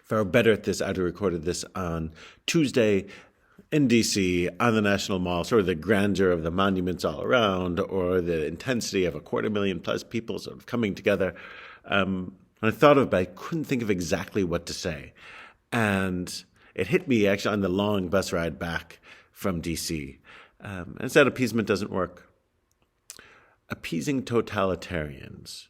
If I were better at this, I'd have recorded this on Tuesday in D.C. on the National Mall, sort of the grandeur of the monuments all around, or the intensity of 250,000+ people sort of coming together. And I thought of it, but I couldn't think of exactly what to say. And it hit me actually on the long bus ride back from D.C. And said appeasement doesn't work. Appeasing totalitarians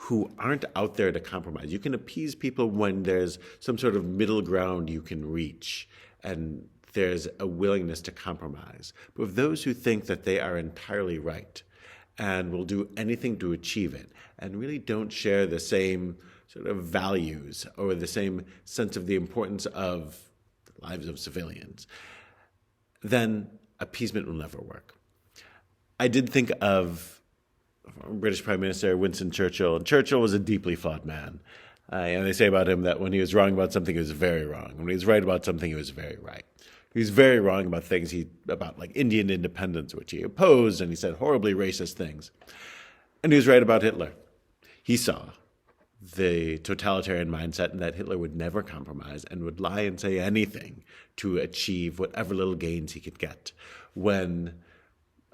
who aren't out there to compromise. You can appease people when there's some sort of middle ground you can reach and there's a willingness to compromise. But with those who think that they are entirely right and will do anything to achieve it and really don't share the same sort of values or the same sense of the importance of the lives of civilians, then appeasement will never work. I did think of British Prime Minister Winston Churchill, and Churchill was a deeply flawed man. And they say about him that when he was wrong about something, he was very wrong. When he was right about something, he was very right. He was very wrong about things about like Indian independence, which he opposed, and he said horribly racist things. And he was right about Hitler. He saw the totalitarian mindset and that Hitler would never compromise and would lie and say anything to achieve whatever little gains he could get. When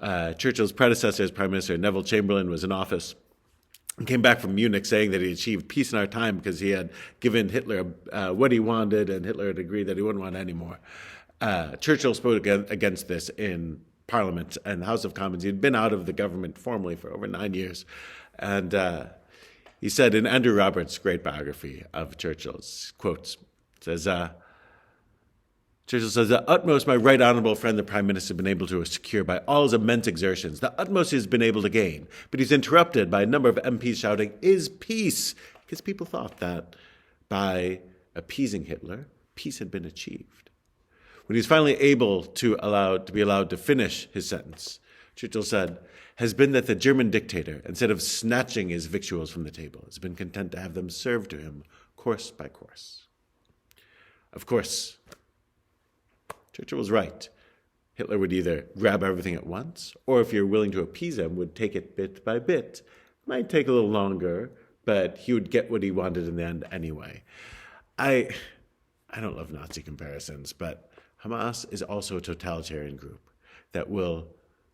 Churchill's predecessor as Prime Minister, Neville Chamberlain, was in office and came back from Munich saying that he achieved peace in our time because he had given Hitler what he wanted and Hitler had agreed that he wouldn't want any more. Churchill spoke against this in Parliament and the House of Commons. He'd been out of the government formally for over 9 years. And he said in Andrew Roberts' great biography of Churchill's quotes, says, Churchill says, the utmost my right honourable friend, the Prime Minister, has been able to secure by all his immense exertions, the utmost he's been able to gain. But he's interrupted by a number of MPs shouting, is peace? Because people thought that by appeasing Hitler, peace had been achieved. When he was finally able to be allowed to finish his sentence, Churchill said, has been that the German dictator, instead of snatching his victuals from the table, has been content to have them served to him course by course. Of course, Churchill was right. Hitler would either grab everything at once, or if you're willing to appease him, would take it bit by bit. It might take a little longer, but he would get what he wanted in the end anyway. I don't love Nazi comparisons, but Hamas is also a totalitarian group that will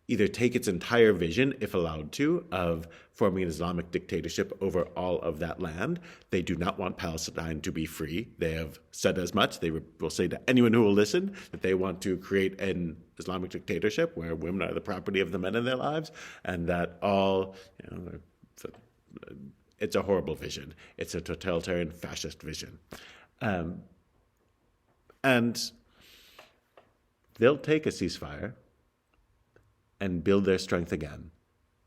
either take its entire vision, if allowed to, of forming an Islamic dictatorship over all of that land. They do not want Palestine to be free. They have said as much. They will say to anyone who will listen that they want to create an Islamic dictatorship where women are the property of the men in their lives, and that all, it's a horrible vision. It's a totalitarian fascist vision. And they'll take a ceasefire and build their strength again,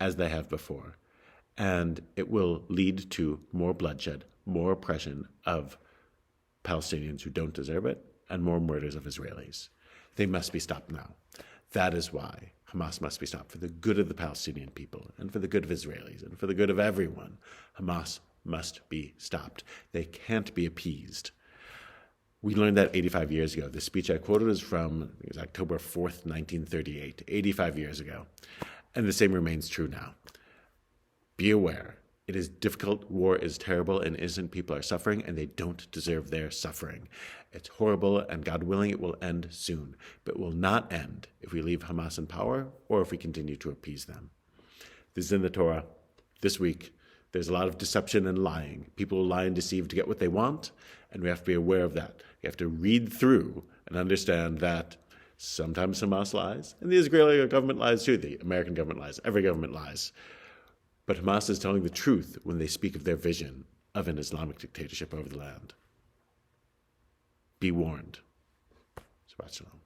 as they have before. And it will lead to more bloodshed, more oppression of Palestinians who don't deserve it, and more murders of Israelis. They must be stopped now. That is why Hamas must be stopped, for the good of the Palestinian people, and for the good of Israelis, and for the good of everyone. Hamas must be stopped. They can't be appeased. We learned that 85 years ago. The speech I quoted is from October 4th, 1938, 85 years ago. And the same remains true now. Be aware. It is difficult. War is terrible, and innocent people are suffering, and they don't deserve their suffering. It's horrible, and God willing, it will end soon. But it will not end if we leave Hamas in power or if we continue to appease them. This is in the Torah. This week, there's a lot of deception and lying. People lie and deceive to get what they want, and we have to be aware of that. You have to read through and understand that sometimes Hamas lies, and the Israeli government lies too, the American government lies, every government lies. But Hamas is telling the truth when they speak of their vision of an Islamic dictatorship over the land. Be warned. Shabbat shalom.